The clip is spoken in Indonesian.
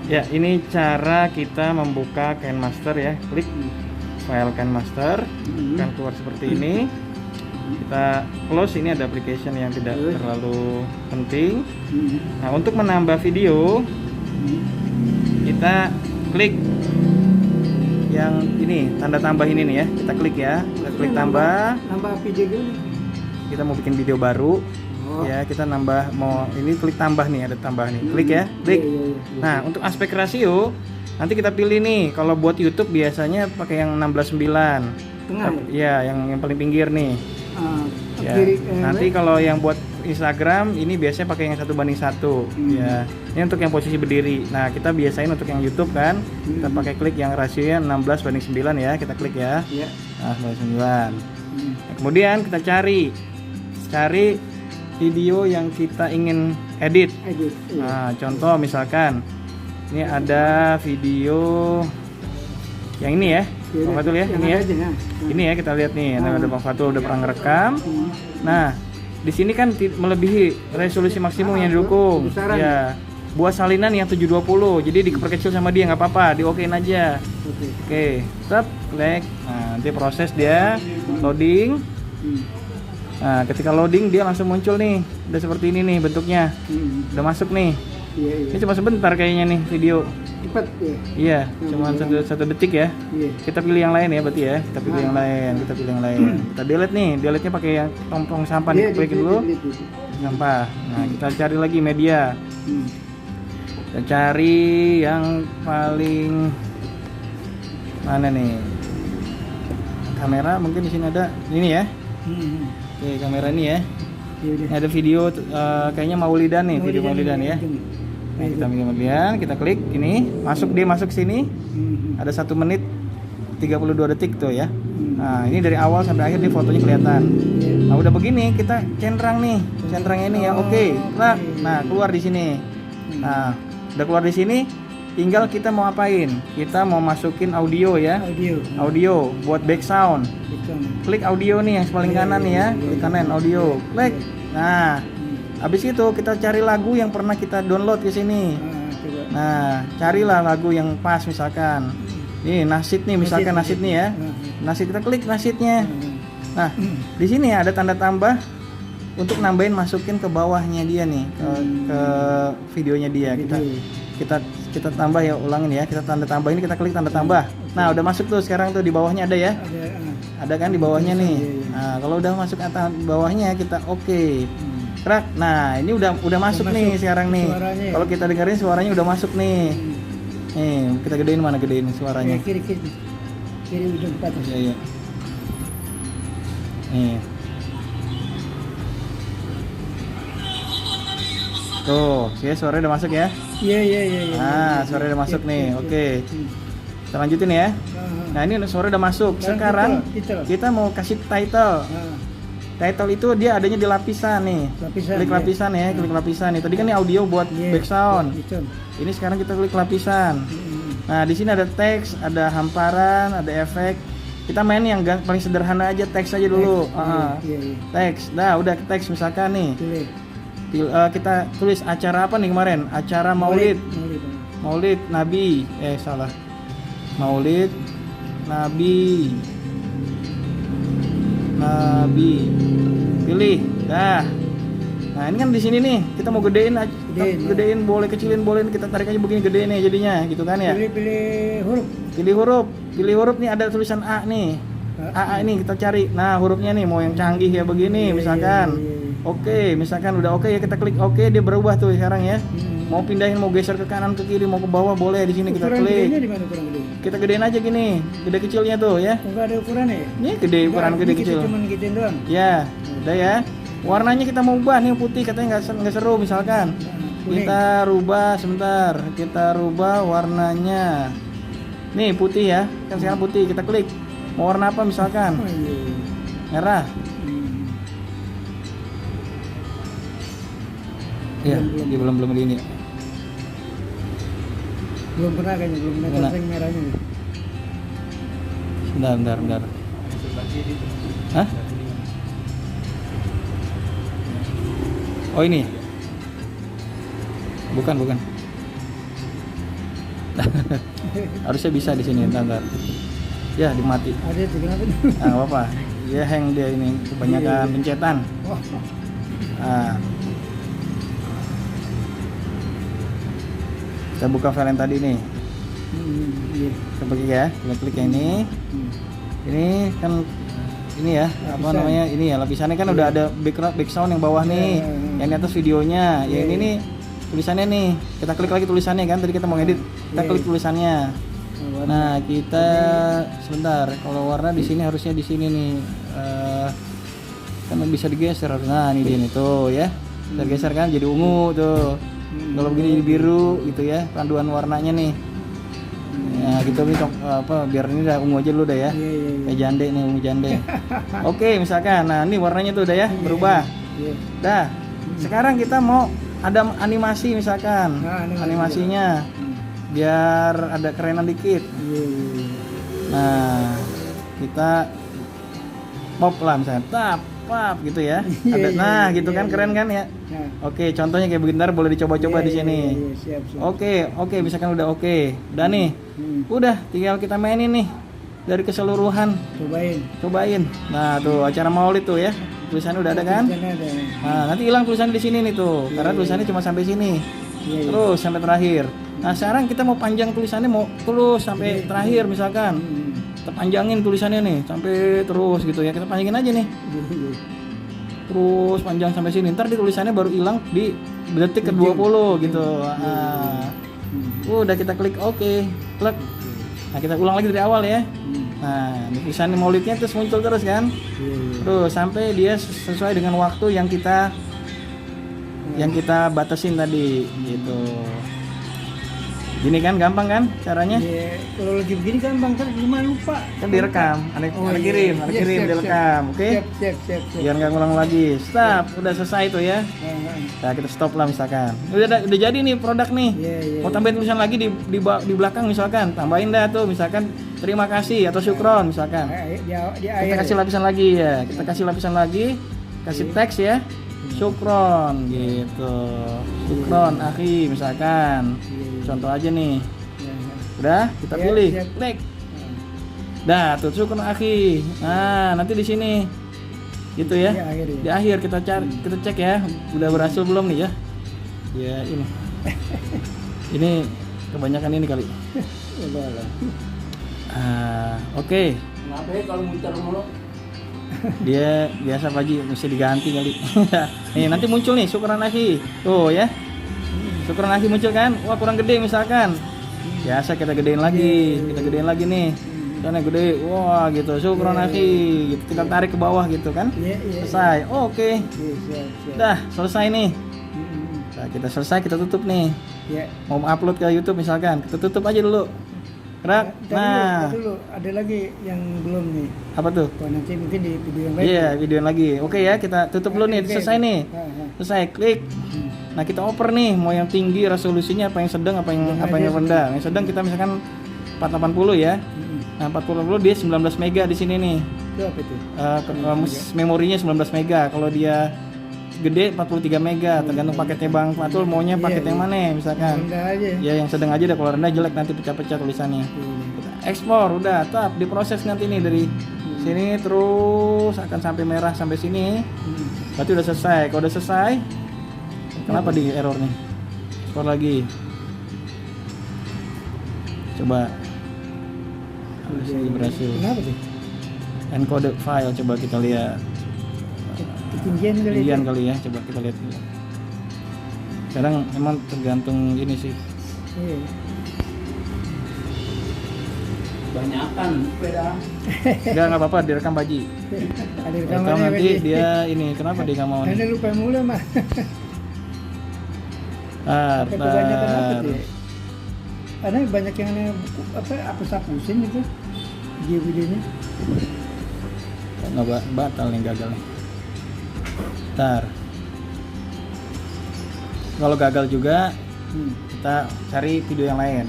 Ya, ini cara kita membuka KineMaster ya. Klik file KineMaster, akan keluar seperti ini. Kita close, ini ada application yang tidak terlalu penting. Nah, untuk menambah video, kita klik yang ini, tanda tambah ini nih ya. Kita klik ya, kita klik tambah. Nambah video gini. Kita mau bikin video baru. Ya, kita nambah, mau ini klik tambah nih, ada tambah nih. Klik ya, klik. Nah, untuk aspek rasio nanti kita pilih nih. Kalau buat YouTube biasanya pakai yang 16:9. Tengah. Ya, yang paling pinggir nih. Ya. Kiri, Nanti kalau yang buat Instagram ini biasanya pakai yang 1:1. Ya. Ini untuk yang posisi berdiri. Nah, kita biasain untuk yang YouTube kan, kita pakai klik yang rasionya 16:9 ya. Kita klik ya. Nah, 16:9. Nah, kemudian kita cari video yang kita ingin edit. Nah, contoh misalkan ini ada video yang ini ya, Bang Fatul ya, ini ya. Ini ya, kita lihat nih, ada Bang Fatul udah pernah ngerekam. Nah, di sini kan melebihi resolusi maksimum yang didukung. Ya, buat salinan yang 720, jadi diperkecil sama dia nggak apa-apa, di-okein aja. Oke, stop, klik. Nah, nanti proses dia loading. Nah, ketika loading dia langsung muncul nih, udah seperti ini nih bentuknya, udah masuk nih. Ini cuma sebentar kayaknya nih video. Cepat ya. Iya, cuma satu detik ya. Kita pilih yang lain ya, berarti ya. Kita pilih yang lain, kita pilih yang lain. Kita delete nih, delete-nya pakai yang tong sampah nih, klik dulu. Sampah. Nah, kita cari lagi media. Kita cari yang paling mana nih? Kamera mungkin di sini ada ini ya. Oke, kamera ini ya. Ini ada video kayaknya Maulidan nih, video Maulidan ya. Nah, kita pilih Maulidan, kita klik ini, dia masuk sini. Ada 1 menit 32 detik tuh ya. Nah, ini dari awal sampai akhir nih fotonya kelihatan. Nah, udah begini kita centang nih, centangnya ini ya. Oke. Nah, keluar di sini. Nah, udah keluar di sini, tinggal kita mau apain? Kita mau masukin audio ya. Audio buat back sound. Klik audio nih yang paling kanan nih ya, klik kanan audio, klik. Nah, habis itu kita cari lagu yang pernah kita download ke sini. Nah, carilah lagu yang pas misalkan. Nih nasid nih, misalkan nasid nih ya. Nasid, kita klik nasidnya. Nah, di sini ada tanda tambah untuk nambahin, masukin ke bawahnya dia nih, ke videonya dia. Kita tambah ya, ulangin ya. Kita tanda tambah ini, kita klik tanda tambah. Nah, udah masuk tuh sekarang tuh di bawahnya ada ya. Ada kan di bawahnya nih. Nah, kalau udah masuk atas bawahnya kita oke. Kerak. Nah, ini udah masuk nih sekarang nih. Kalau kita dengerin suaranya udah masuk nih. Nih, kita gedein, mana gedein suaranya? Kiri ujung ke atas. Iya. Nih. Tuh, ya suaranya udah masuk ya? Iya. Nah, suaranya udah masuk nih. Oke. Kita lanjutin ya. Nah, ini suara udah masuk. Sekarang kita mau kasih title. Title itu dia adanya di lapisan nih. Klik lapisan ya, klik lapisan nih. Tadi kan ini audio buat back sound. Ini sekarang kita klik lapisan. Nah, di sini ada teks, ada hamparan, ada efek. Kita main yang paling sederhana aja, teks aja dulu. Teks. Nah, udah teks misalkan nih. Kita tulis acara apa nih kemarin? Acara Maulid. Maulid Nabi. Salah. Maulid Nabi. Pilih. Dah. Nah, ini kan di sini nih, kita mau gedein aja. Gedein, boleh kecilin, boleh kita tarik aja begini, gedein nih jadinya, gitu kan ya. Pilih huruf nih, ada tulisan A nih. A ini kita cari. Nah, hurufnya nih mau yang canggih ya begini misalkan. Oke, misalkan udah oke ya kita klik oke, dia berubah tuh sekarang ya. Mau pindahin, mau geser ke kanan, ke kiri, mau ke bawah boleh, di sini kita klik. Kita gedein aja gini, gede kecilnya tuh ya. Enggak ada ukurannya ya? Ini gede, ukuran gede kecil. Cuman gituin doang. Ya, udah ya. Warnanya kita mau ubah nih, putih katanya nggak seru misalkan. Kita rubah sebentar, kita rubah warnanya. Nih putih ya, kan sekarang putih, kita klik. Mau warna apa misalkan? Merah. Iya, dia belum ini. Belum pernah kayaknya, belum pernah yang merahnya. Bentar. Hah? Oh ini? Bukan. Harusnya bisa di sini, ntar. Ya, dimati. Ada itu kenapa? Nah, nggak apa-apa. Dia hang dia ini kebanyakan pencetan. Wah. Nah. Kita buka file yang tadi nih. Iya. Kita klik ya, kita klik yang ini. Ini kan ini ya, apa Lapisan. namanya? Ini ya lapisannya kan udah ada background yang bawah nih. Yang di atas videonya. Yang ini nih tulisannya nih. Kita klik lagi tulisannya kan. Tadi kita mau edit. Kita klik tulisannya. Nah, kita sebentar. Kalau warna di sini harusnya di sini nih. Kan bisa digeser. Nah, ini dia nih tuh ya. Kita geser kan jadi ungu tuh. Kalau begini jadi biru gitu ya. Panduan warnanya nih. Nah, gitu nih apa biar ini udah ungu aja dulu dah ya. Kayak jande nih, ungu jande. Oke, misalkan. Nah, ini warnanya tuh udah ya, berubah. Dah. Sekarang kita mau ada animasi misalkan. Animasinya biar ada kerenan dikit. Nah, kita pop lah misalnya, pop gitu ya. Ada, nah gitu kan keren kan ya. Oke, contohnya kayak begini, ntar boleh dicoba-coba di sini. Oke, misalkan udah oke. Udah nih. Udah, tinggal kita mainin nih dari keseluruhan. Cobain. Nah, tuh acara maulid tuh ya. Tulisannya udah ada kan? Nah, nanti hilang tulisannya di sini nih tuh. Karena tulisannya cuma sampai sini. Terus sampai terakhir. Nah, sekarang kita mau panjang tulisannya, mau terus sampai terakhir misalkan. Kita panjangin tulisannya nih sampai terus gitu ya. Kita panjangin aja nih. Terus panjang sampai sini. Ntar di tulisannya baru hilang di detik ke-20 gitu. Nah, udah kita klik oke. Klik. Nah, kita ulang lagi dari awal ya. Nah, tulisannya maulidnya terus muncul terus kan. Terus sampai dia sesuai dengan waktu yang kita batasin tadi gitu. Gini kan gampang kan caranya? Kalau lagi begini kan bang kan cuma lupa. Kan direkam, ada kirim direkam, oke? Siap. Biar nggak ngulang lagi. Stop, udah selesai tuh ya. Nah, kita stop lah misalkan. Udah jadi nih produk nih. Mau tambahin tulisan lagi di belakang misalkan, tambahin dah tuh misalkan terima kasih atau syukron misalkan. Kita kasih lapisan lagi ya. Kita kasih lapisan lagi, kasih teks ya. Syukron gitu. Syukron akhi misalkan. Contoh aja nih. Udah, kita pilih. Klik. Dah, tuh syukron akhi. Nah, nanti di sini. Gitu ya. Di akhir kita cek ya. Udah berhasil belum nih ya? Ya, ini. Ini kebanyakan ini kali. Oke. Kenapa ya kalau muter mulu? Dia biasa Pak Haji mesti diganti kali. Nih nanti muncul nih syukran akhi. Tuh ya. Syukran akhi muncul kan? Wah kurang gede misalkan. Biasa kita gedein lagi. Kita gedein lagi nih. Karena gede. Wah gitu. Syukran akhi. Gitu. Kita tarik ke bawah gitu kan? Selesai. Oke. Dah selesai nih. Nah, kita selesai kita tutup nih. Mau upload ke YouTube misalkan. Kita tutup aja dulu. Gerak. Nah, dulu ada lagi yang belum nih. apa tuh? Nanti mungkin di video yang lain. Iya, video yang lagi. Oke ya, kita tutup dulu nih. Selesai nih. Selesai, klik. Nah, kita oper nih, mau yang tinggi resolusinya apa yang sedang, apa yang rendah. Yang sedang kita misalkan 480 ya. Nah, 480 dia 19 mega di sini nih. Itu apa itu? Memorinya 19 mega. Kalau dia gede 43 mega, tergantung paketnya Bang Fatul maunya paket yang mana misalkan. Rendah aja. Ya yang sedang aja dah, kalau rendah jelek nanti pecah-pecah tulisannya. Kita ekspor udah, tap diproses nanti nih dari sini terus akan sampai merah sampai sini. Berarti udah selesai. Kalau udah selesai, kenapa di error nih? Ekspor lagi. Coba. Berhasil. Kenapa sih? Encoded file coba kita lihat. Ketinggian kali ya, coba kita lihat dulu. Sekarang emang tergantung ini sih. Banyakan beda. Nggak apa-apa, direkam Baji. Rekam nanti dia ini, kenapa dia nggak mau nih? Anda lupa mulu mah. Kebanyakan apa tuh? Ada banyak yang hapus-hapusin itu videonya. Nggak batal nih, gagal nih. Bentar. Kalau gagal juga kita cari video yang lain.